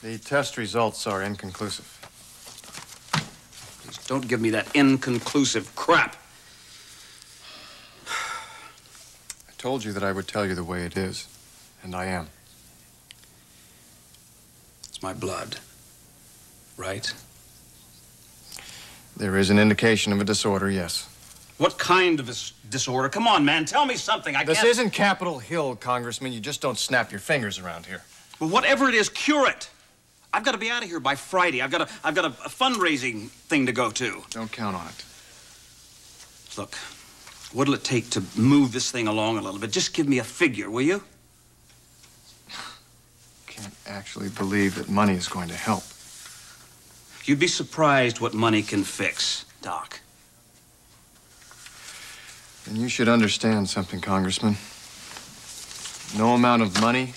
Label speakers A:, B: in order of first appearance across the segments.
A: The test results are inconclusive.
B: Please don't give me that inconclusive crap.
A: I told you that I would tell you the way it is, and I am.
B: It's my blood, right?
A: There is an indication of a disorder, yes.
B: What kind of a disorder? Come on, man, tell me something.
A: This isn't Capitol Hill, Congressman. You just don't snap your fingers around here.
B: Well, whatever it is, cure it. I've got to be out of here by Friday. I've got a fundraising thing to go to.
A: Don't count on it.
B: Look, what'll it take to move this thing along a little bit? Just give me a figure, will you?
A: Can't actually believe that money is going to help.
B: You'd be surprised what money can fix, Doc.
A: And you should understand something, Congressman. No amount of money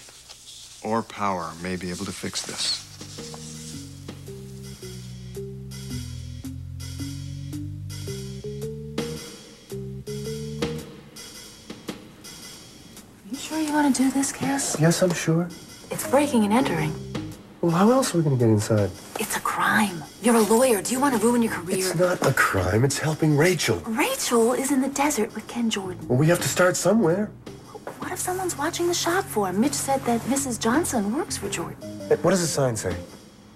A: or power may be able to fix this.
C: Are you sure you want to do this, Cass?
D: Yes, I'm sure.
C: It's breaking and entering.
D: Well, how else are we going to get inside?
C: It's a crime. You're a lawyer. Do you want to ruin your career?
D: It's not a crime. It's helping Rachel.
C: Rachel is in the desert with Ken Jordan.
D: Well, we have to start somewhere.
C: What if someone's watching the shop for him? Mitch said that Mrs. Johnson works for Jordan.
D: Hey, what does the sign say?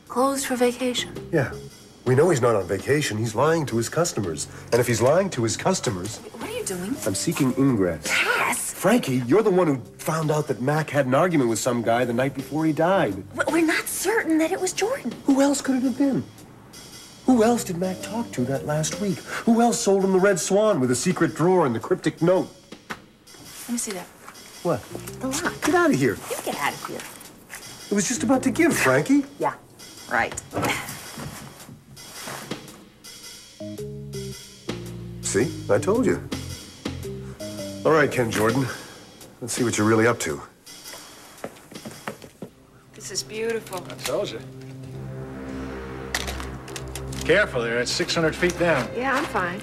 C: Closed for vacation.
D: Yeah. We know he's not on vacation. He's lying to his customers. And if he's lying to his customers...
C: What are you doing?
D: I'm seeking ingress.
C: Cass!
D: Frankie, you're the one who found out that Mac had an argument with some guy the night before he died.
C: We're not certain that it was Jordan.
D: Who else could it have been? Who else did Mac talk to that last week? Who else sold him the Red Swan with a secret drawer and the cryptic note?
C: Let me see that.
D: What?
C: The lock.
D: Get out of here.
C: You get out of here.
D: It was just about to give, Frankie.
C: Yeah, right.
D: See? I told you. All right, Ken Jordan. Let's see what you're really up to.
E: This is beautiful.
F: I told you. Careful there, it's 600 feet down.
E: Yeah, I'm fine.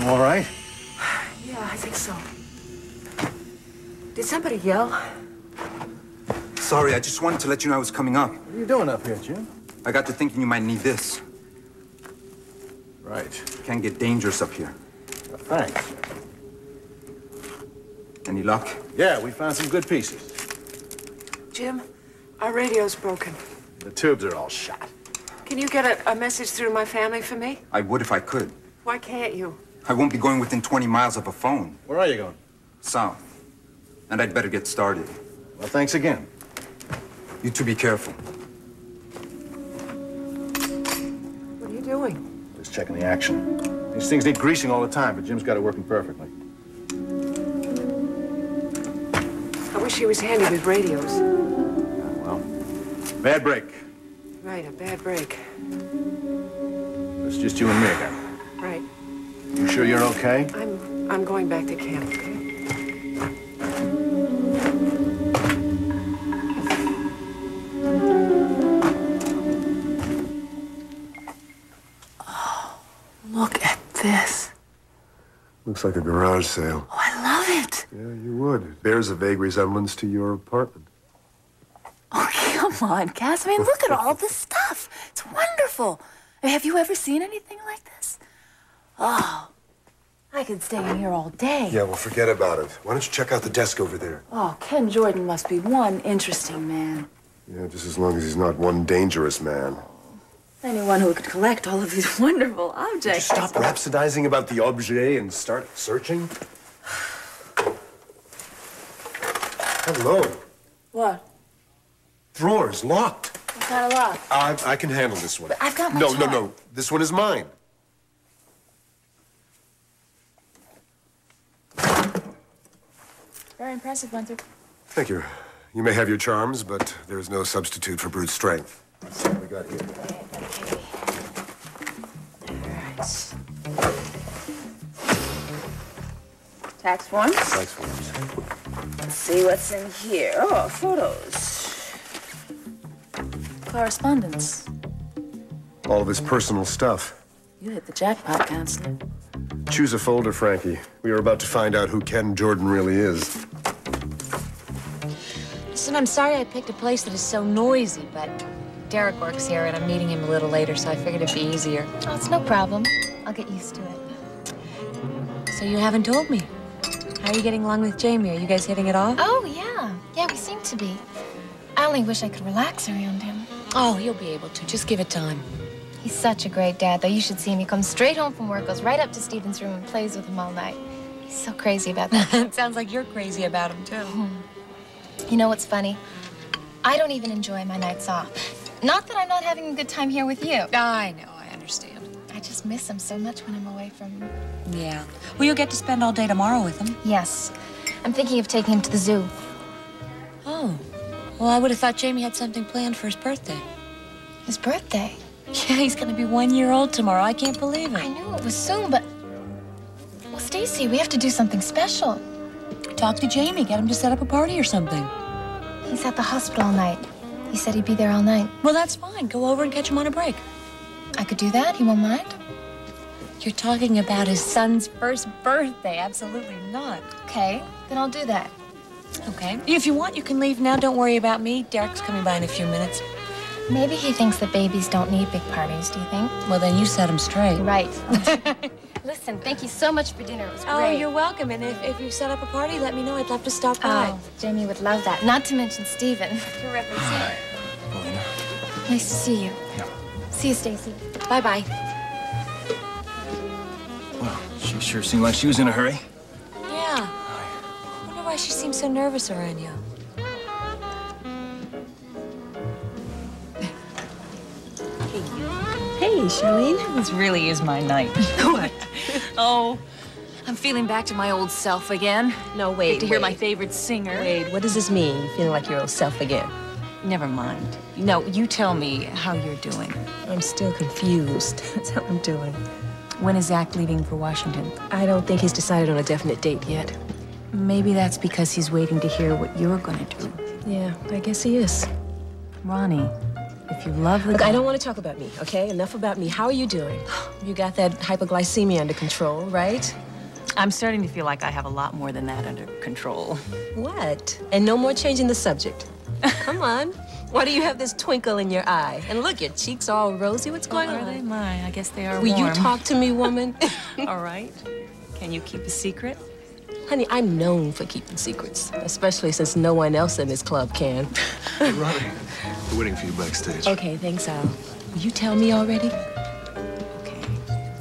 F: All right?
E: Yeah, I think so. Did somebody yell?
G: Sorry, I just wanted to let you know I was coming up.
F: What are you doing up here, Jim?
G: I got to thinking you might need this.
F: Right.
G: It can get dangerous up here.
F: Thanks.
G: Any luck?
F: Yeah, we found some good pieces.
E: Jim, our radio's broken.
F: The tubes are all shot.
E: Can you get a message through my family for me?
G: I would if I could.
E: Why can't you?
G: I won't be going within 20 miles of a phone.
F: Where are you going?
G: South. And I'd better get started.
F: Well, thanks again.
G: You two be careful.
E: What are you doing?
F: Just checking the action. These things need greasing all the time, but Jim's got it working perfectly.
E: I wish he was handy with radios.
F: Well, bad break.
E: Right, a bad break.
F: It's just you and me again.
E: Right.
F: You sure you're okay?
E: I'm going back to camp, okay?
C: Oh, look at this.
D: Looks like a garage sale.
C: Oh, I love it.
D: Yeah, you would. It bears a vague resemblance to your apartment.
C: Oh, come on, Cass. I mean, look at all this stuff. It's wonderful. Have you ever seen anything like this? Oh, I could stay in here all day.
D: Yeah, well, forget about it. Why don't you check out the desk over there?
C: Oh, Ken Jordan must be one interesting man.
D: Yeah, just as long as he's not one dangerous man.
C: Anyone who could collect all of these wonderful objects.
D: Would you stop rhapsodizing about the objet and start searching? Hello.
C: What?
D: Drawer's locked.
C: What kind of lock?
D: I can handle this one.
C: But I've got my
D: No, no,
C: toy.
D: no. This one is mine.
C: Very impressive, Winthrop.
D: Thank you. You may have your charms, but there's no substitute for brute strength. Let's see what we got here.
C: Tax forms.
D: Tax forms.
C: Let's see what's in here. Oh, photos. Correspondence.
D: All of his personal stuff.
C: You hit the jackpot, Counselor.
D: Choose a folder, Frankie. We are about to find out who Ken Jordan really is.
H: Listen, I'm sorry I picked a place that is so noisy, but Derek works here and I'm meeting him a little later, so I figured it'd be easier.
I: Oh, it's no problem. I'll get used to it.
H: So you haven't told me. How are you getting along with Jamie? Are you guys hitting it off?
I: Oh, yeah. Yeah, we seem to be. I only wish I could relax around him.
H: Oh, you'll be able to. Just give it time.
I: He's such a great dad, though. You should see him. He comes straight home from work, goes right up to Stephen's room and plays with him all night. He's so crazy about that.
H: It sounds like you're crazy about him, too.
I: You know what's funny? I don't even enjoy my nights off. Not that I'm not having a good time here with you.
H: I know, I understand.
I: I just miss him so much when I'm away from him.
H: Yeah. Well, you'll get to spend all day tomorrow with him.
I: Yes. I'm thinking of taking him to the zoo.
H: Oh. Well, I would have thought Jamie had something planned for his birthday.
I: His birthday?
H: Yeah, he's gonna be 1 year old tomorrow. I can't believe
I: I
H: it.
I: knew it was soon, but... Well, Stacy, we have to do something special.
H: Talk to Jamie. Get him to set up a party or something.
I: He's at the hospital all night. He said he'd be there all night.
H: Well, that's fine. Go over and catch him on a break.
I: I could do that? He won't mind?
H: You're talking about his son's first birthday. Absolutely not.
I: Okay, then I'll do that.
H: Okay. If you want, you can leave now. Don't worry about me. Derek's coming by in a few minutes.
I: Maybe he thinks that babies don't need big parties, do you think?
H: Well, then you set him straight.
I: Right. Listen, thank you so much for dinner. It was
H: Oh,
I: great.
H: you're welcome. And if you set up a party, let me know. I'd love to stop by.
I: Oh, Jamie would love that. Not to mention Stephen. Terrific.
A: Hi, Melina.
I: Nice to see you.
A: Yeah.
I: See you, Stacy.
H: Bye-bye.
F: Well, she sure seemed like she was in a hurry.
H: Yeah. I wonder why she seems so nervous around you.
J: Hey, Charlene. This really is my night.
E: What? Oh, I'm feeling back to my old self again.
J: No, wait,
E: Get to hear my
J: wait.
E: favorite singer.
J: Wait, what does this mean? You feeling like your old self again?
E: Never mind. No, you tell me how you're doing.
J: I'm still confused. That's how I'm doing.
E: When is Zach leaving for Washington?
J: I don't think he's decided on a definite date yet.
E: Maybe that's because he's waiting to hear what you're gonna do.
J: Yeah, I guess he is.
E: Ronnie, if you love the
J: Look,
E: guy...
J: I don't want to talk about me, okay? Enough about me. How are you doing? You got that hypoglycemia under control, right?
E: I'm starting to feel like I have a lot more than that under control.
J: What? And no more changing the subject. Come on. Why do you have this twinkle in your eye? And look, your cheeks are all rosy. What's going
E: Are
J: on?
E: they? My, I guess they are
J: Will
E: warm.
J: you talk to me, woman?
E: All right. Can you keep a secret?
J: Honey, I'm known for keeping secrets, especially since no one else in this club can.
F: Hey, Ronnie. We're waiting for you backstage.
J: Okay, thanks, Al. Will you tell me already?
E: Okay.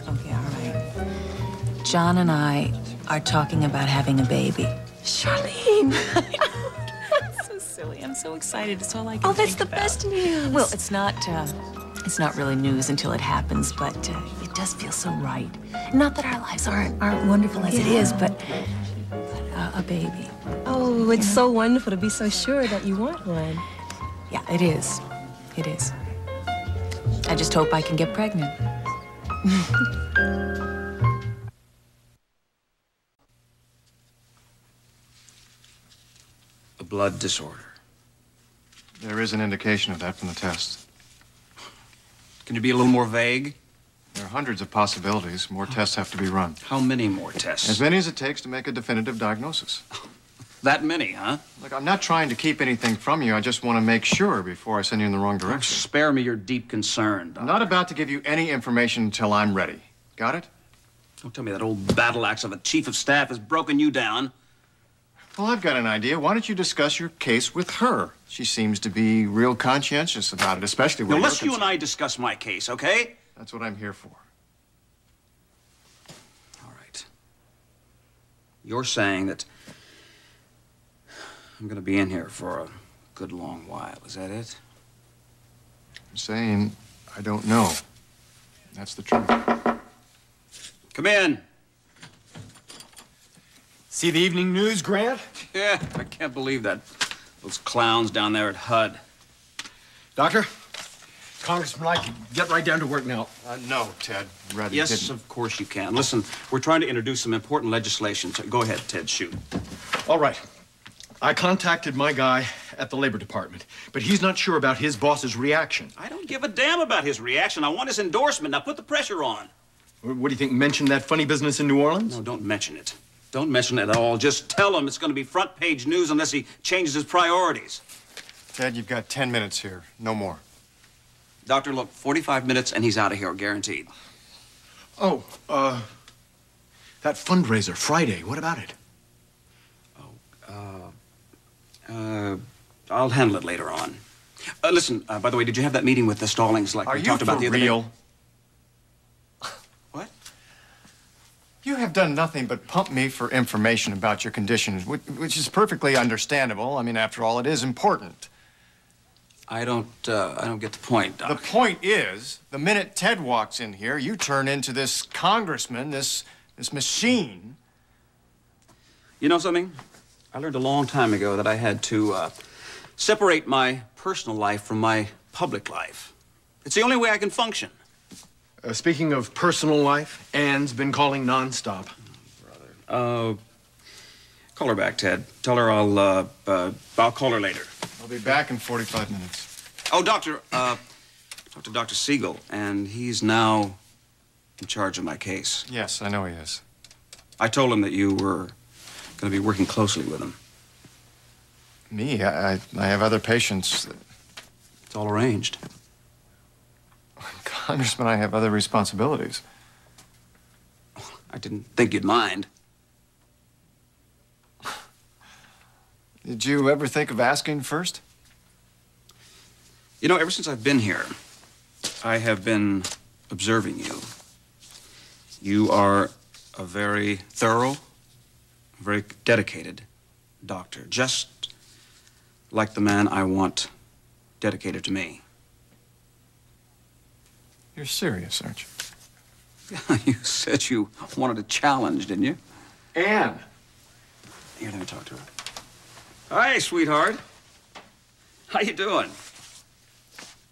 E: Okay, all right. John and I are talking about having a baby.
J: Charlene!
E: So silly. I'm so excited. It's all I can
J: Oh, that's
E: think
J: the
E: about.
J: best news.
E: Well, it's not really news until it happens, but it does feel so right. Not that our lives aren't wonderful as it is, but a baby.
J: Oh, it's so wonderful to be so sure that you want one.
E: Yeah, it is. It is. I just hope I can get pregnant.
B: A blood disorder.
A: There is an indication of that from the test.
B: Can you be a little more vague?
A: There are hundreds of possibilities. More tests have to be run.
B: How many more tests?
A: As many as it takes to make a definitive diagnosis.
B: That many, huh?
A: Look, I'm not trying to keep anything from you. I just want to make sure before I send you in the wrong direction.
B: Spare me your deep concern, Doc.
A: I'm not about to give you any information until I'm ready. Got it?
B: Don't tell me that old battle axe of a chief of staff has broken you down.
A: Well, I've got an idea. Why don't you discuss your case with her? She seems to be real conscientious about it, especially when
B: Now,
A: you're
B: let's you and
A: concerned.
B: I discuss my case, okay?
A: That's what I'm here for.
B: All right. You're saying that I'm going to be in here for a good long while. Is that it?
A: I'm saying I don't know. That's the truth.
B: Come in.
D: See the evening news, Grant?
B: Yeah, I can't believe that. Those clowns down there at HUD.
D: Doctor, Congressman, I can get right down to work now.
A: No, Ted. Rather
B: Yes,
A: didn't.
B: of course you can. Listen, we're trying to introduce some important legislation. So go ahead, Ted, shoot.
D: All right. I contacted my guy at the Labor Department, but he's not sure about his boss's reaction.
B: I don't give a damn about his reaction. I want his endorsement. Now put the pressure on.
D: What do you think, mention that funny business in New Orleans?
B: No, don't mention it. Don't mention it at all. Just tell him it's going to be front page news unless he changes his priorities.
A: Ted, you've got 10 minutes here. No more.
B: Doctor, look, 45 minutes and he's out of here, guaranteed.
D: Oh, that fundraiser, Friday, what about it?
B: I'll handle it later on. Listen, by the way, did you have that meeting with the Stallings like we talked about the other day?
A: Are you for real?
B: What?
A: You have done nothing but pump me for information about your condition, which is perfectly understandable. I mean, after all, it is important.
B: I don't get the point, Doc.
A: The point is, the minute Ted walks in here, you turn into this congressman, this machine.
B: You know something? I learned a long time ago that I had to separate my personal life from my public life. It's the only way I can function.
D: Speaking of personal life, Anne's been calling nonstop.
B: Call her back, Ted. Tell her I'll call her later.
A: I'll be back in 45 minutes.
B: Oh, Doctor, talked to Dr. Siegel, and he's now in charge of my case.
A: Yes, I know he is.
B: I told him that you were going to be working closely with him.
A: Me? I have other patients.
B: It's all arranged.
A: Congressman, I have other responsibilities.
B: I didn't think you'd mind.
A: Did you ever think of asking first?
B: You know, ever since I've been here, I have been observing you. You are a very thorough, very dedicated doctor, just like the man I want dedicated to me.
A: You're serious, aren't you?
B: You said you wanted a challenge, didn't you?
D: Anne!
B: Here, let me talk to her. Hi, sweetheart. How you doing?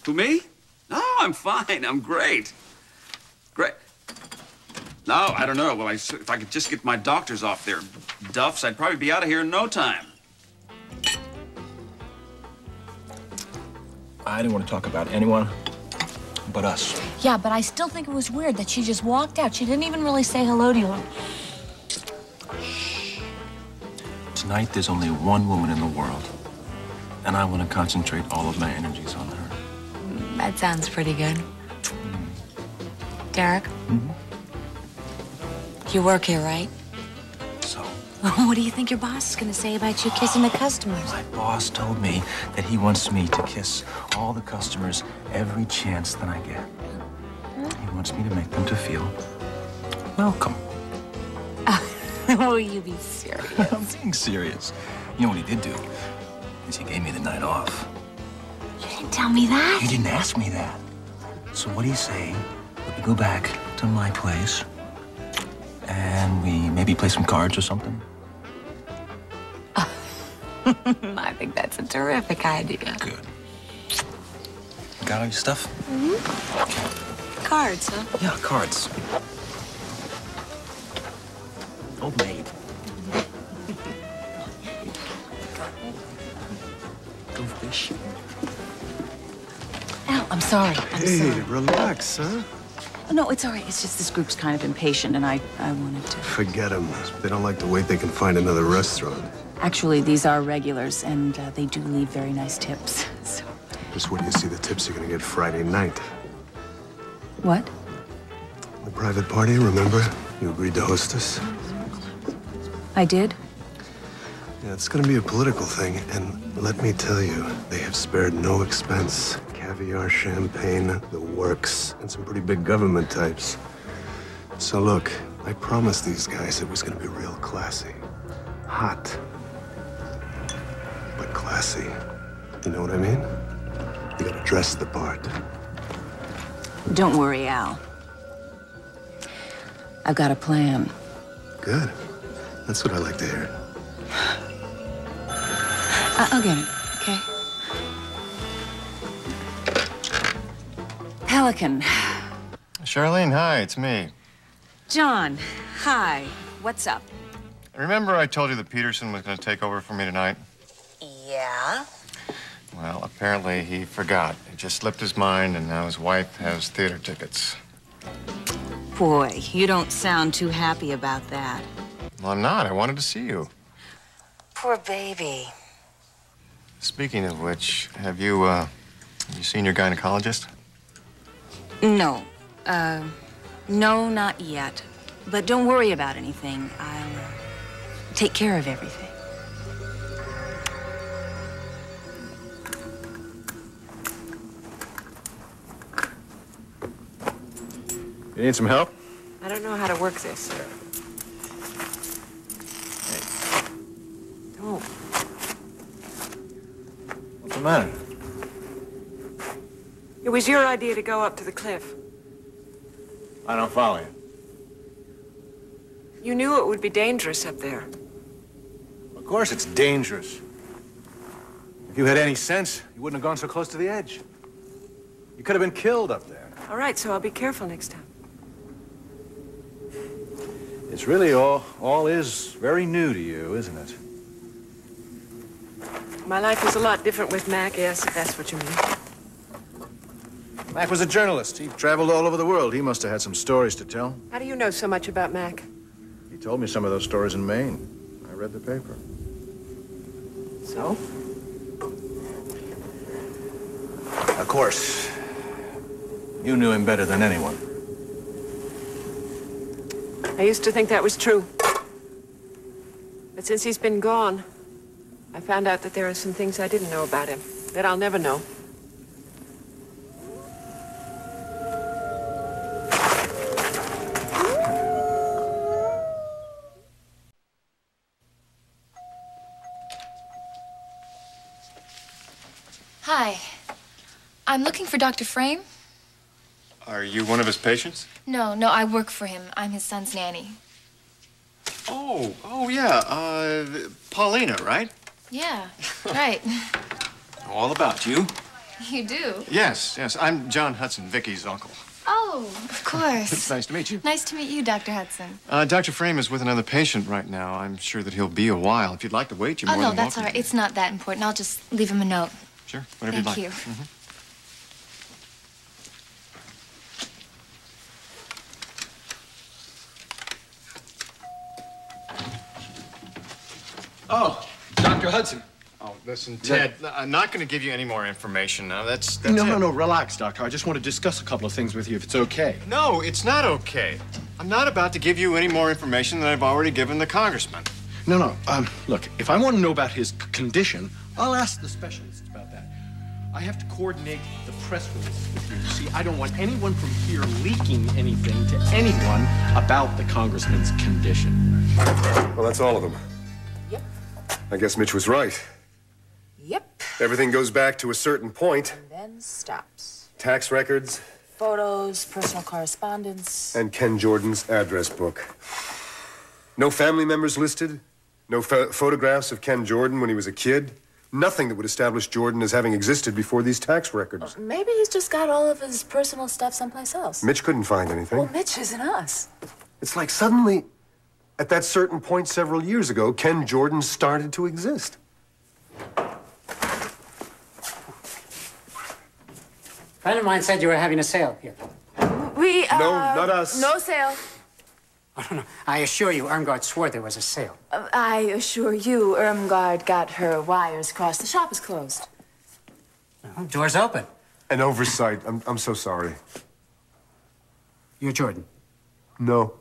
B: Who, me? No, I'm fine. I'm great. Great. No, I don't know. Well, if I could just get my doctors off their duffs, I'd probably be out of here in no time.
F: I didn't want to talk about anyone but us.
H: Yeah, but I still think it was weird that she just walked out. She didn't even really say hello to you.
F: Tonight, there's only one woman in the world, and I want to concentrate all of my energies on her.
H: That sounds pretty good. Derek?
F: Mm-hmm.
H: You work here, right?
F: So?
H: What do you think your boss is going to say about you kissing the customers?
F: My boss told me that he wants me to kiss all the customers every chance that I get. He wants me to make them to feel welcome.
H: Will you be serious?
F: I'm being serious. You know what he did do? Is he gave me the night off.
H: You didn't tell me that.
F: You didn't ask me that. So what do you say we go back to my place and we maybe play some cards or something?
H: I think that's a terrific idea.
F: Good. Got all your stuff?
H: Mm-hmm. Cards, huh?
F: Yeah, cards. Old maid. Go fish.
E: Al, I'm sorry.
D: Hey, relax, huh?
E: Oh, no, it's all right. It's just this group's kind of impatient, and I wanted to.
K: Forget them. They don't like to wait. They can find another restaurant.
E: Actually, these are regulars, and they do leave very nice tips. So.
K: Just wait till you see the tips you're gonna get Friday night.
E: What?
K: The private party, remember? You agreed to host us?
E: I did?
K: Yeah, it's gonna be a political thing, and let me tell you, they have spared no expense. Caviar, champagne, the works, and some pretty big government types. So look, I promised these guys it was gonna be real classy. Hot. But classy. You know what I mean? You gotta dress the part.
E: Don't worry, Al. I've got a plan.
K: Good. That's what I like to hear.
E: I'll get it, okay? Pelican.
A: Charlene, hi, it's me.
E: John, hi. What's up?
A: Remember I told you that Peterson was going to take over for me tonight?
E: Yeah?
A: Well, apparently he forgot. It just slipped his mind, and now his wife has theater tickets.
E: Boy, you don't sound too happy about that.
A: Well, I'm not. I wanted to see you.
E: Poor baby.
A: Speaking of which, have you seen your gynecologist?
E: No. No, not yet. But don't worry about anything. I'll take care of everything.
A: You need some help?
L: I don't know how to work this. Don't.
A: What's the matter?
L: It was your idea to go up to the cliff.
A: I don't follow you.
L: You knew it would be dangerous up there.
F: Of course it's dangerous. If you had any sense, you wouldn't have gone so close to the edge. You could have been killed up there.
L: All right, so I'll be careful next time.
F: It's really all is very new to you, isn't it?
L: My life was a lot different with Mac, yes, if that's what you mean.
F: Mac was a journalist. He traveled all over the world. He must have had some stories to tell.
L: How do you know so much about Mac?
F: He told me some of those stories in Maine. I read the paper.
L: So?
F: Of course. You knew him better than anyone.
L: I used to think that was true. But since he's been gone, I found out that there are some things I didn't know about him, that I'll never know.
I: Hi. I'm looking for Dr. Frame.
A: Are you one of his patients?
I: No, I work for him. I'm his son's nanny.
A: Oh, yeah. Paulina, right?
I: Yeah, right.
A: All about you.
I: You do?
A: Yes. I'm John Hudson, Vicky's uncle.
I: Oh, of course.
A: It's nice to meet you.
I: Nice to meet you, Dr. Hudson.
A: Dr. Frame is with another patient right now. I'm sure that he'll be a while. If you'd like to wait, you're more
I: no,
A: than
I: that's
A: welcome.
I: all right. It's not that important. I'll just leave him a note.
A: Sure, whatever
I: Thank
A: you'd
I: you.
A: like. Mm-hmm.
D: Oh, Dr. Hudson.
A: Oh, listen, Ted, I'm not going to give you any more information now. That's
D: No,
A: it.
D: relax, Doctor. I just want to discuss a couple of things with you, if it's okay.
A: No, it's not okay. I'm not about to give you any more information than I've already given the congressman.
D: No. Look, if I want to know about his condition, I'll ask the specialists about that. I have to coordinate the press release with you. See, I don't want anyone from here leaking anything to anyone about the congressman's condition.
K: Well, that's all of them.
C: Yep.
K: I guess Mitch was right.
C: Yep.
K: Everything goes back to a certain point.
C: And then stops.
K: Tax records.
C: Photos, personal correspondence.
K: And Ken Jordan's address book. No family members listed. No photographs of Ken Jordan when he was a kid. Nothing that would establish Jordan as having existed before these tax records.
C: Maybe he's just got all of his personal stuff someplace else.
K: Mitch couldn't find anything.
C: Well, Mitch isn't us.
K: It's like suddenly, at that certain point several years ago, Ken Jordan started to exist.
M: A friend of mine said you were having a sale here.
C: We,
K: No, not us.
C: No sale.
M: Oh, no. I assure you, Irmgard swore there was a sale.
C: I assure you, Irmgard got her wires crossed. The shop is closed.
M: Well, door's open.
K: An oversight. I'm so sorry.
M: You're Jordan.
K: No.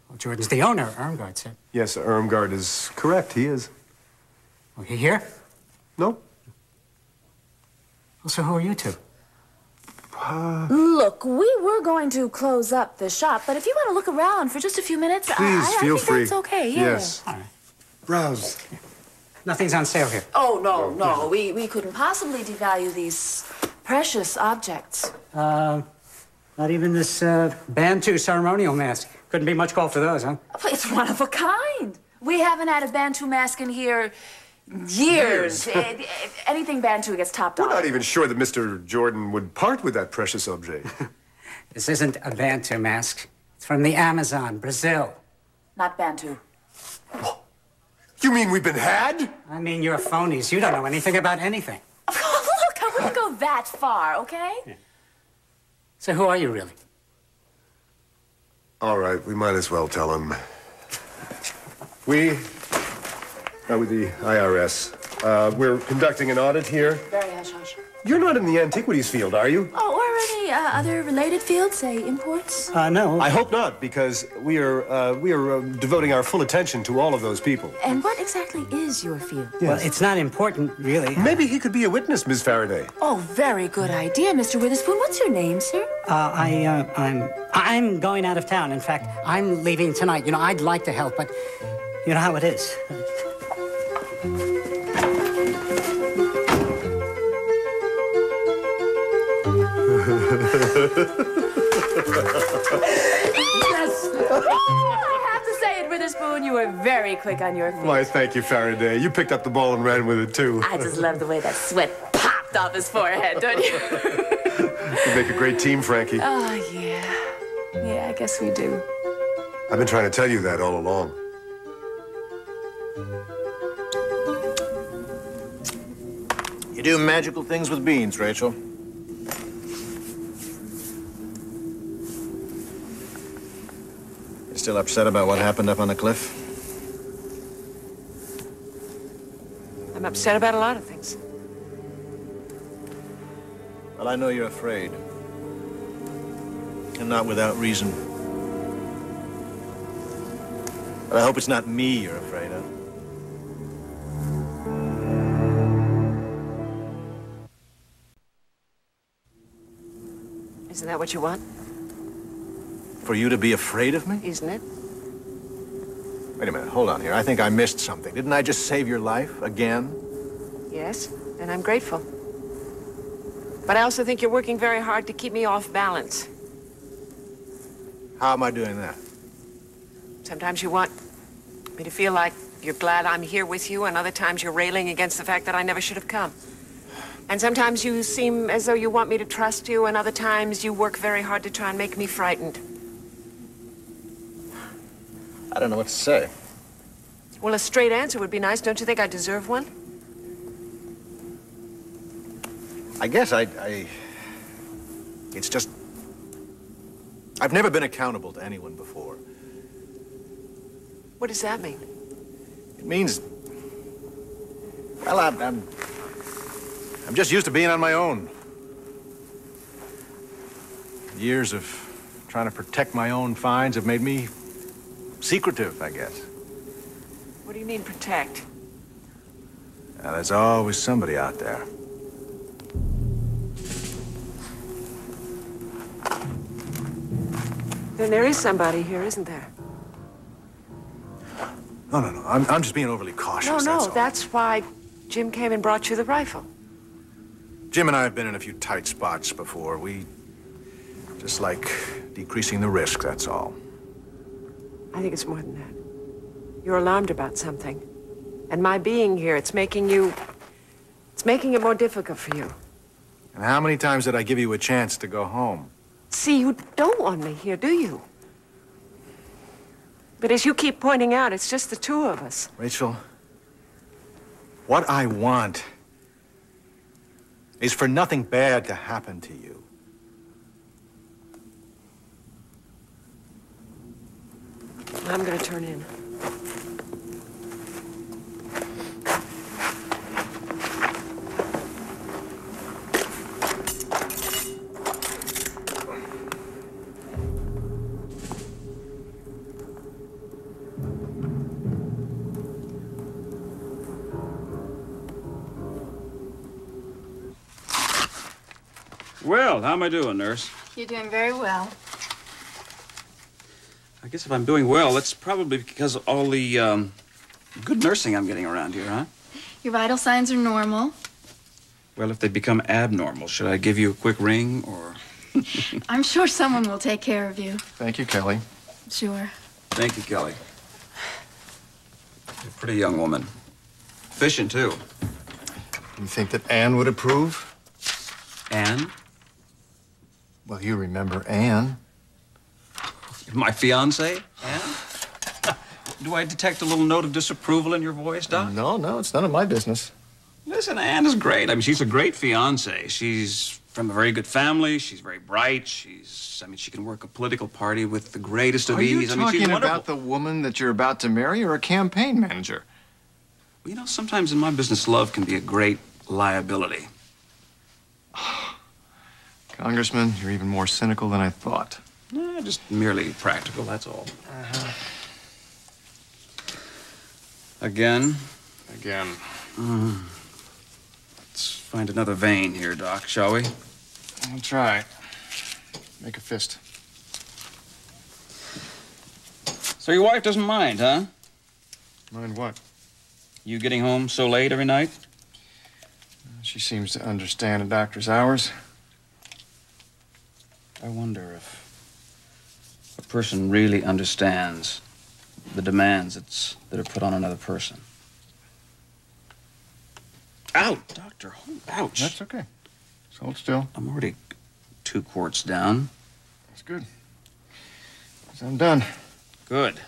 M: Well, Jordan's the owner, Irmgard said.
K: Yes, Irmgard is correct. He is.
M: Well, you here?
K: No.
M: Well, so who are you two?
C: Look, we were going to close up the shop, but if you want to look around for just a few minutes,
K: Please,
C: I
K: feel
C: think
K: free.
C: that's okay, yeah.
K: Yes.
M: All right.
K: Browse.
M: Nothing's on sale here.
C: Oh, no. We couldn't possibly devalue these precious objects.
M: Not even this Bantu ceremonial mask. Couldn't be much call for those, huh?
C: It's one of a kind. We haven't had a Bantu mask in here years. Anything Bantu gets topped off.
K: We're not even sure that Mr. Jordan would part with that precious object.
M: This isn't a Bantu mask. It's from the Amazon, Brazil.
C: Not Bantu.
K: You mean we've been had?
M: I mean, you're phonies. You don't know anything about anything.
C: Look, I wouldn't go that far, okay?
M: Yeah. So who are you, really?
K: All right, we might as well tell him. We are with the IRS. We're conducting an audit here.
C: Very hush-hush.
K: You're not in the antiquities field, are you?
C: Oh, or any other related fields, say imports?
M: No.
K: I hope not, because we are devoting our full attention to all of those people.
C: And what exactly is your field?
K: Yes.
M: Well, it's not important, really.
K: Maybe he could be a witness, Miss Faraday.
C: Oh, very good idea, Mr. Witherspoon. What's your name, sir?
M: I'm going out of town. In fact, I'm leaving tonight. You know, I'd like to help, but you know how it is.
C: Yes! I have to say it, Witherspoon, you were very quick on your feet.
K: Why, thank you, Faraday. You picked up the ball and ran with it, too.
C: I just love the way that sweat popped off his forehead, don't you?
K: You make a great team, Frankie.
C: Oh, yeah. Yeah, I guess we do.
K: I've been trying to tell you that all along.
F: You do magical things with beans, Rachel. You still upset about what happened up on the cliff?
L: I'm upset about a lot of things.
F: Well, I know you're afraid. And not without reason. But I hope it's not me you're afraid of.
L: Isn't that what you want?
F: For you to be afraid of me?
L: Isn't it?
F: Wait a minute, hold on here. I think I missed something. Didn't I just save your life again?
L: Yes, and I'm grateful. But I also think you're working very hard to keep me off balance.
F: How am I doing that?
L: Sometimes you want me to feel like you're glad I'm here with you, and other times you're railing against the fact that I never should have come. And sometimes you seem as though you want me to trust you, and other times you work very hard to try and make me frightened.
F: I don't know what to say.
L: Well, a straight answer would be nice. Don't you think I deserve one?
F: I guess it's just... I've never been accountable to anyone before.
L: What does that mean?
F: It means... Well, I'm just used to being on my own. Years of trying to protect my own finds have made me secretive, I guess.
L: What do you mean, protect?
F: Now, there's always somebody out there.
L: Then there is somebody here, isn't there?
F: No. I'm just being overly cautious,
L: No, that's why Jim came and brought you the rifle.
F: Jim and I have been in a few tight spots before. We just like decreasing the risk, that's all.
L: I think it's more than that. You're alarmed about something. And my being here, it's making it more difficult for you.
F: And how many times did I give you a chance to go home?
L: See, you don't want me here, do you? But as you keep pointing out, it's just the two of us.
F: Rachel, what I want is for nothing bad to happen to you.
L: I'm gonna turn in.
B: Well, how am I doing, nurse?
C: You're doing very well.
B: I guess if I'm doing well, it's probably because of all the good nursing I'm getting around here, huh?
N: Your vital signs are normal.
B: Well, if they become abnormal, should I give you a quick ring or?
N: I'm sure someone will take care of you.
A: Thank you, Kelly.
N: Sure.
B: Thank you, Kelly. You're a pretty young woman. Efficient, too.
A: You think that Anne would approve?
B: Anne?
A: Well, you remember Anne.
B: My fiancée, Anne? Do I detect a little note of disapproval in your voice, Doc?
A: No, it's none of my business.
B: Listen, Anne is great. I mean, she's a great fiancée. She's from a very good family. She's very bright. she can work a political party with the greatest of
A: Are you
B: ease.
A: talking
B: she's wonderful.
A: about the woman that you're about to marry or a campaign manager?
B: Well, you know, sometimes in my business, love can be a great liability.
A: Congressman, you're even more cynical than I thought.
B: Just merely practical, that's all. Again?
A: Again.
B: Let's find another vein here, Doc, shall we?
A: I'll try. Make a fist.
B: So your wife doesn't mind, huh?
A: Mind what?
B: You getting home so late every night?
A: She seems to understand a doctor's hours.
B: I wonder if a person really understands the demands that are put on another person. Ouch, Doctor. Ouch.
A: That's okay. Just hold still.
B: I'm already 2 quarts down.
A: That's good. 'Cause I'm done.
B: Good.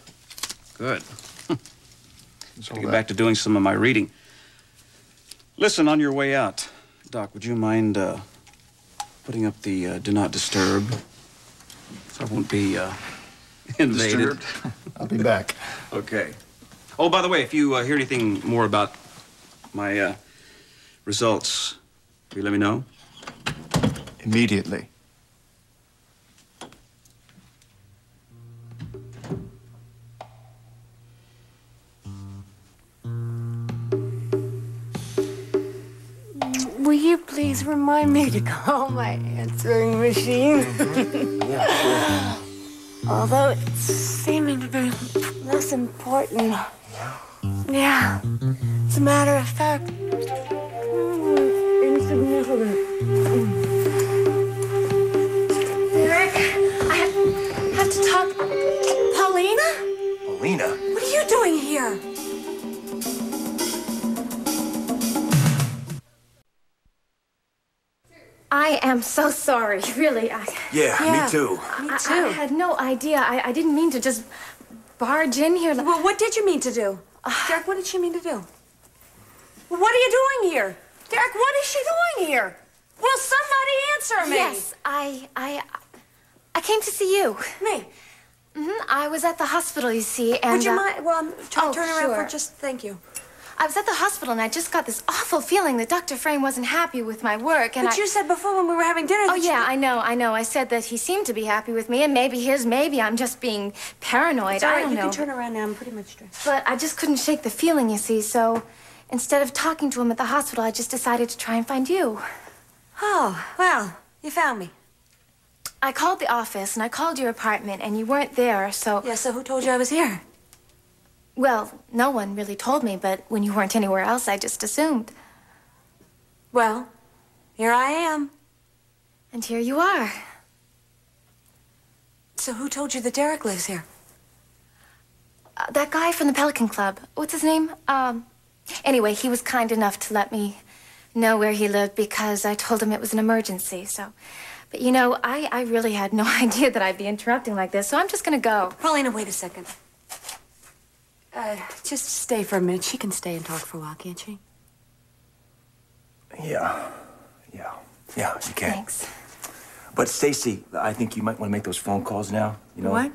B: Good.
A: Let's
B: Gotta get back to doing some of my reading. Listen, on your way out, Doc, would you mind putting up the do not disturb so I won't be invaded?
A: Disturbed. I'll be back.
B: Okay. Oh, by the way, if you hear anything more about my results, will you let me know?
A: Immediately.
L: Will you please remind me to call my answering machine?
K: Yeah, sure.
L: Although it's seeming to be less important. Yeah. As a matter of fact, insignificant.
C: Eric, I have to talk. Paulina?
F: Paulina?
C: What are you doing here? I am so sorry, really.
F: Yeah, me too.
C: Me too. I had no idea. I didn't mean to just barge in here.
O: Well, what did you mean to do? Derek, what did she mean to do? Well, what are you doing here? Derek, what is she doing here? Will somebody answer me?
C: Yes, I came to see you.
O: Me?
C: I was at the hospital, you see, and...
O: Would you mind? Well, turn around
C: sure.
O: for just... Thank you.
C: I was at the hospital, and I just got this awful feeling that Dr. Frame wasn't happy with my work, and
O: But you said before when we were having dinner
C: Oh, yeah, I know. I said that he seemed to be happy with me, and maybe I'm just being paranoid.
O: It's all right.
C: I don't know.
O: You can turn around now. I'm pretty much dressed.
C: But I just couldn't shake the feeling, you see, so instead of talking to him at the hospital, I just decided to try and find you.
O: Oh, well, you found me.
C: I called the office, and I called your apartment, and you weren't there, so...
O: Yeah, so who told you I was here?
C: Well, no one really told me, but when you weren't anywhere else, I just assumed.
O: Well, here I am.
C: And here you are.
O: So who told you that Derek lives here?
C: That guy from the Pelican Club. What's his name? Anyway, he was kind enough to let me know where he lived because I told him it was an emergency, so... But, you know, I really had no idea that I'd be interrupting like this, so I'm just gonna go.
O: Paulina, wait a second. Just stay for a minute. She can stay and talk for a while, can't she?
F: Yeah, you can.
C: Thanks.
F: But Stacy, I think you might want to make those phone calls now. You know
O: What?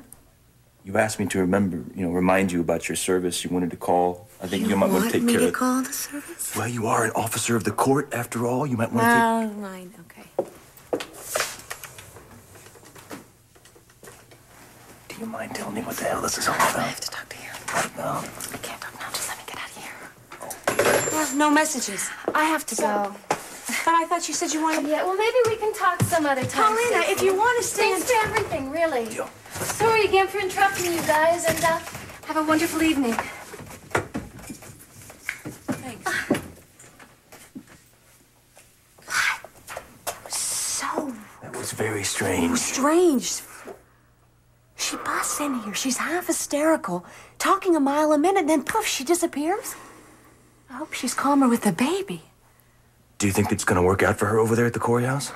F: You asked me to remind you about your service. You wanted to call. I think you might want to take care of.
O: Call the service?
F: Well, you are an officer of the court, after all. You might want to
O: Well, mine. Okay.
F: Do you mind telling me what the hell this is all about?
C: I have to talk to you.
F: Right now.
C: I can't talk now. Just let me get out of here.
O: Well, no messages.
C: I have to go.
O: But I thought you said you wanted...
C: Yeah, well, maybe we can talk some other time.
O: Paulina,
C: Stacey.
O: if you want to stay...
C: Thanks for everything, really. Sorry again for interrupting you guys, and have a wonderful evening.
O: Thanks.
F: was very strange.
O: Strange. She busts in here. She's half hysterical, talking a mile a minute, then poof, she disappears. I hope she's calmer with the baby.
F: Do you think it's gonna work out for her over there at the Corey house?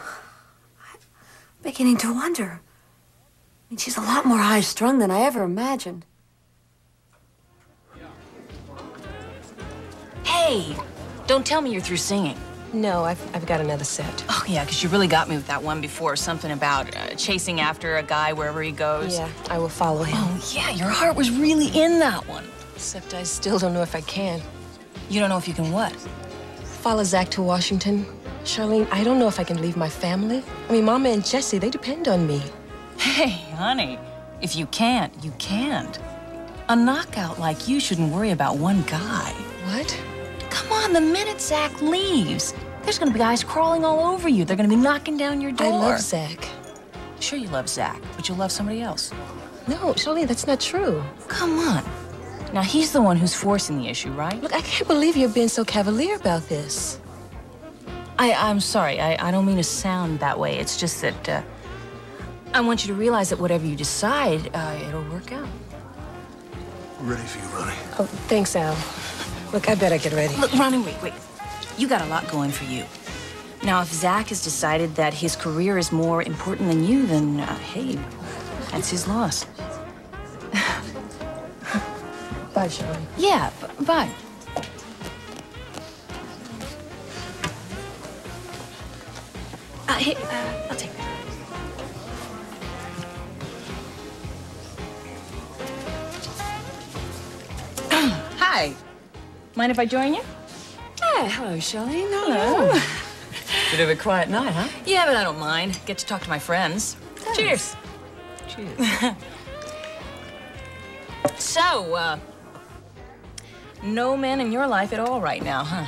O: Beginning to wonder. I mean, she's a lot more high-strung than I ever imagined.
E: Hey, don't tell me you're through singing.
J: No, I've got another set.
E: Oh, yeah, because you really got me with that one before. Something about chasing after a guy wherever he goes.
J: Yeah, I will follow him.
E: Oh, yeah, your heart was really in that one.
J: Except I still don't know if I can.
E: You don't know if you can what?
J: Follow Zach to Washington. Charlene, I don't know if I can leave my family. I mean, Mama and Jesse, they depend on me.
E: Hey, honey, if you can't, you can't. A knockout like you shouldn't worry about one guy.
J: What?
E: Come on, the minute Zach leaves, there's gonna be guys crawling all over you. They're gonna be knocking down your door.
J: I love Zach.
E: Sure you love Zach, but you'll love somebody else.
J: No, Charlene, that's not true.
E: Come on. Now, he's the one who's forcing the issue, right?
J: Look, I can't believe you're being so cavalier about this.
E: I'm sorry. I don't mean to sound that way. It's just that I want you to realize that whatever you decide, it'll work out.
K: Ready for you, Ronnie.
J: Oh, thanks, Al. Look, I better get ready.
E: Look, Ronnie, wait. You got a lot going for you. Now, if Zach has decided that his career is more important than you, then, hey, that's his loss.
J: Bye, Charlene.
E: Yeah, bye. Hey, I'll take that. Hi. Mind if I join you?
P: Yeah, hello, Charlene.
E: Hello.
P: Bit of a quiet night, huh?
E: Yeah, but I don't mind. Get to talk to my friends. Cheers.
P: Cheers.
E: So, no men in your life at all right now, huh?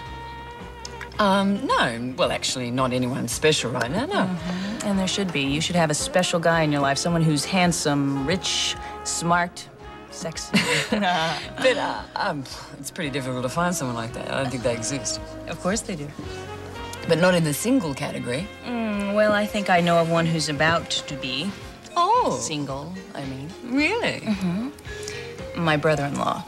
P: No. Well, actually, not anyone special right now, no.
E: Mm-hmm. And there should be. You should have a special guy in your life, someone who's handsome, rich, smart, sexy.
P: But, it's pretty difficult to find someone like that. I don't think they exist.
E: Of course they do.
P: But not in the single category.
E: Well, I think I know of one who's about to be.
P: Oh.
E: Single, I mean.
P: Really?
E: Mm-hmm. My brother-in-law.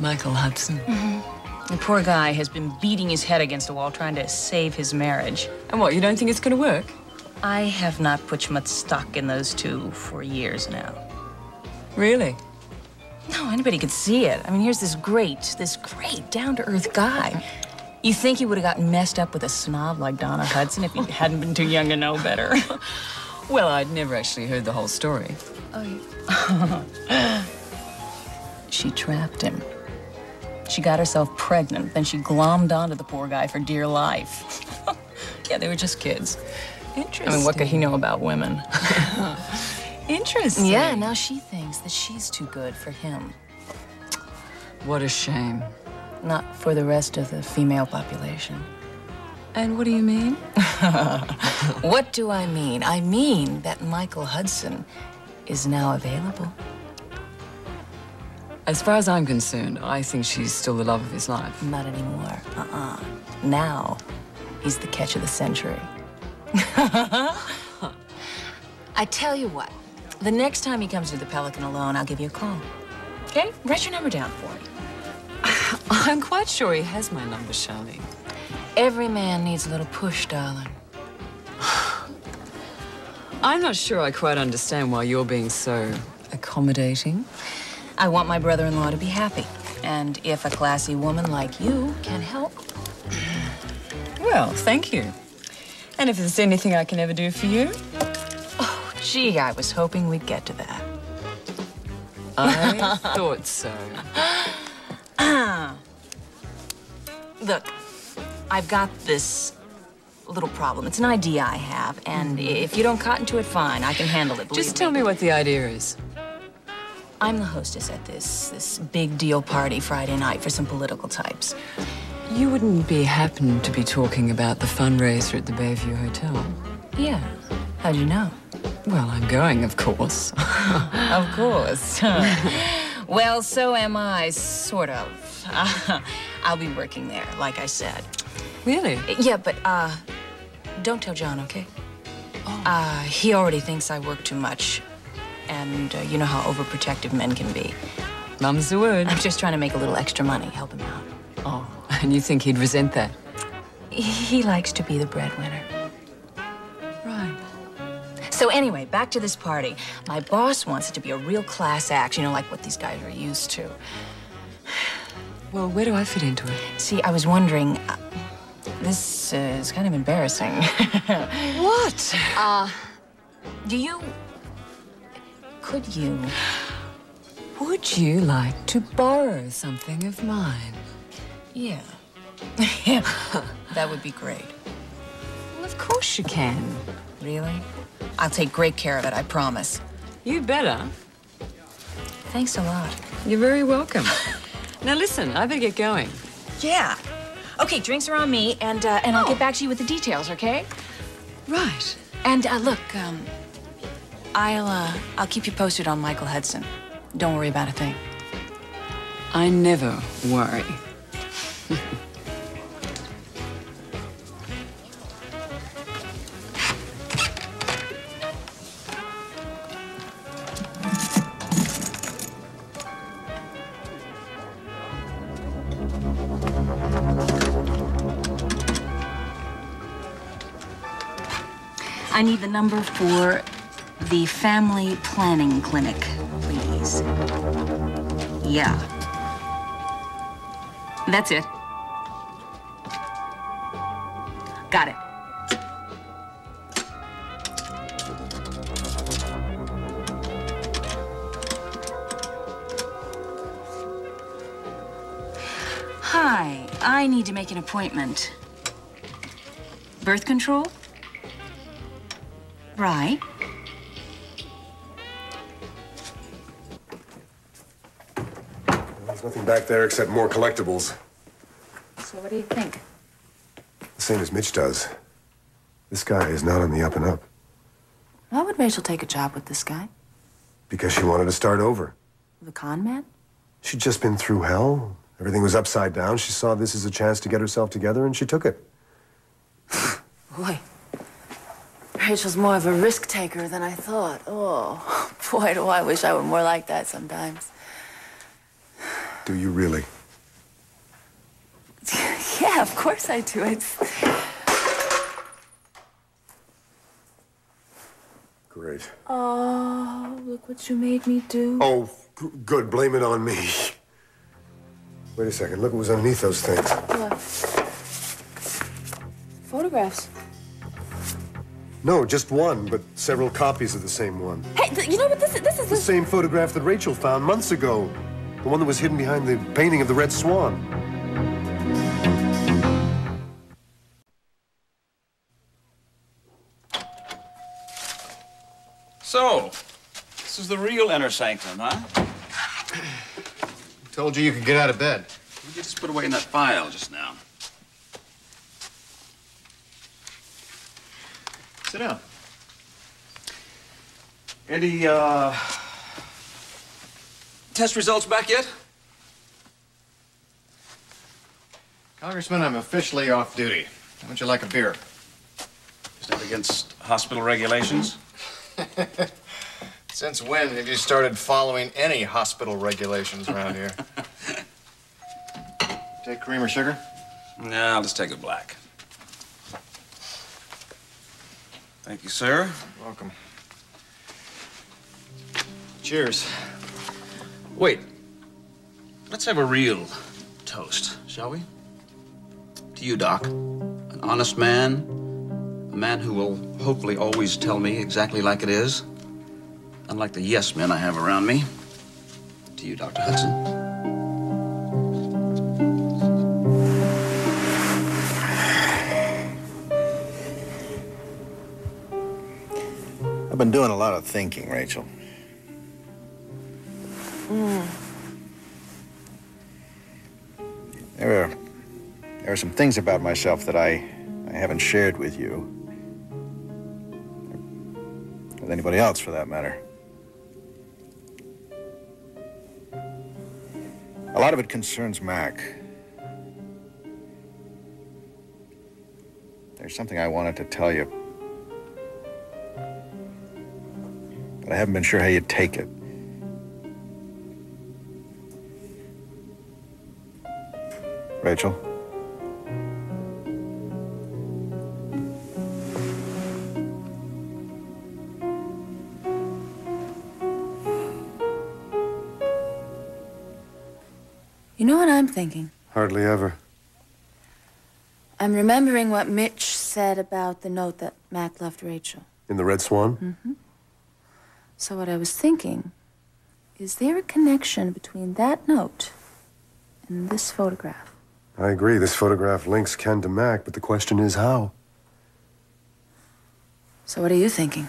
P: Michael Hudson.
E: Mm-hmm. The poor guy has been beating his head against the wall trying to save his marriage.
P: And what, you don't think it's going to work?
E: I have not put much stock in those two for years now.
P: Really?
E: No, anybody could see it. I mean, here's this great down-to-earth guy. You think he would have gotten messed up with a snob like Donna Hudson if he hadn't been too young to know better?
P: Well, I'd never actually heard the whole story.
E: Oh, yeah. She trapped him. She got herself pregnant, then she glommed onto the poor guy for dear life. Yeah, they were just kids.
P: Interesting.
E: I mean, what could he know about women?
P: Interesting.
E: Yeah, now she thinks that she's too good for him.
P: What a shame.
E: Not for the rest of the female population.
P: And what do you mean?
E: What do I mean? I mean that Michael Hudson is now available.
P: As far as I'm concerned, I think she's still the love of his life.
E: Not anymore. Now, he's the catch of the century. I tell you what, the next time he comes to the Pelican alone, I'll give you a call. Okay? Write your number down for me.
P: I'm quite sure he has my number, Charlene.
E: Every man needs a little push, darling.
P: I'm not sure I quite understand why you're being so accommodating.
E: I want my brother-in-law to be happy. And if a classy woman like you can help...
P: Well, thank you. And if there's anything I can ever do for you?
E: Oh, gee, I was hoping we'd get to that.
P: I thought so.
E: Look, I've got this little problem. It's an idea I have, and if you don't cotton to it, fine. I can handle it, believe
P: Just tell me what the idea is.
E: I'm the hostess at this big deal party Friday night for some political types.
P: You wouldn't happen to be talking about the fundraiser at the Bayview Hotel?
E: Yeah. How'd you know?
P: Well, I'm going, of course.
E: Of course. Well, so am I, sort of. I'll be working there, like I said.
P: Really?
E: Yeah, but, don't tell John, okay? He already thinks I work too much. And you know how overprotective men can be.
P: Mum's the word.
E: I'm just trying to make a little extra money, help him out.
P: Oh, and you think he'd resent that?
E: He likes to be the breadwinner.
P: Right.
E: So anyway, back to this party. My boss wants it to be a real class act, you know, like what these guys are used to.
P: Well, where do I fit into it?
E: See, I was wondering, this is kind of embarrassing.
P: What? Would you like to borrow something of mine?
E: Yeah. Yeah, that would be great.
P: Well, of course you can.
E: Really? I'll take great care of it, I promise.
P: You better.
E: Thanks a lot.
P: You're very welcome. Now listen, I better get going.
E: Yeah. Okay, drinks are on me, and I'll get back to you with the details, okay?
P: Right.
E: And look, I'll keep you posted on Michael Hudson. Don't worry about a thing.
P: I never worry.
E: I need the number for the family planning clinic, please. Yeah. That's it. Got it. Hi, I need to make an appointment. Birth control? Right.
K: There's nothing back there except more collectibles.
E: So what do you think?
K: The same as Mitch does. This guy is not on the up and up.
O: Why would Rachel take a job with this guy?
K: Because she wanted to start over.
O: The con man?
K: She'd just been through hell. Everything was upside down. She saw this as a chance to get herself together, and she took it.
O: Boy, Rachel's more of a risk taker than I thought. Oh, boy, do I wish I were more like that sometimes.
K: Do you really?
O: Yeah, of course I do. It's...
K: Great.
O: Oh, look what you made me do.
K: Oh, good. Blame it on me. Wait a second. Look what was underneath those things.
O: What? Photographs.
K: No, just one, but several copies of the same one.
O: Hey, you know what this is?
K: The same photograph that Rachel found months ago. The one that was hidden behind the painting of the Red Swan.
B: So, this is the real inner sanctum, huh?
A: Told you could get out of bed.
B: What did you just put away in that file just now?
A: Sit down.
B: Any, test results back yet?
A: Congressman, I'm officially off duty. How would you like a beer?
B: Is that against hospital regulations?
A: Since when have you started following any hospital regulations around here? Take cream or sugar?
B: No, I'll just take it black. Thank you, sir.
A: Welcome. Cheers.
B: Wait. Let's have a real toast, shall we? To you, Doc. An honest man. A man who will hopefully always tell me exactly like it is. Unlike the yes men I have around me. To you, Dr. Hudson.
Q: I've been doing a lot of thinking, Rachel. There are some things about myself that I haven't shared with you. With anybody else, for that matter. A lot of it concerns Mac. There's something I wanted to tell you. but I haven't been sure how you'd take it. Rachel?
R: You know what I'm thinking?
K: Hardly ever.
R: I'm remembering what Mitch said about the note that Mac left Rachel.
K: In the Red Swan?
R: Mm-hmm. So what I was thinking, is there a connection between that note and this photograph?
K: I agree. This photograph links Ken to Mac, but the question is how?
R: So what are you thinking?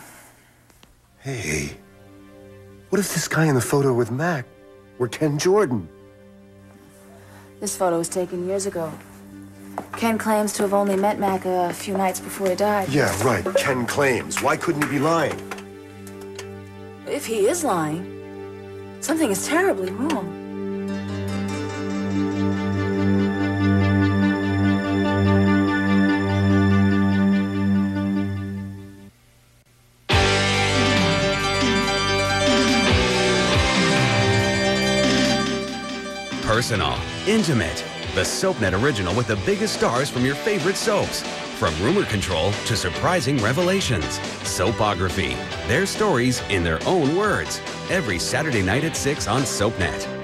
K: Hey, what if this guy in the photo with Mac were Ken Jordan?
R: This photo was taken years ago. Ken claims to have only met Mac a few nights before he died.
K: Yeah, right. Ken claims. Why couldn't he be lying?
R: If he is lying, something is terribly wrong.
S: Personal, intimate, the SoapNet original with the biggest stars from your favorite soaps. From rumor control to surprising revelations. Soapography, their stories in their own words. Every Saturday night at 6 on SoapNet.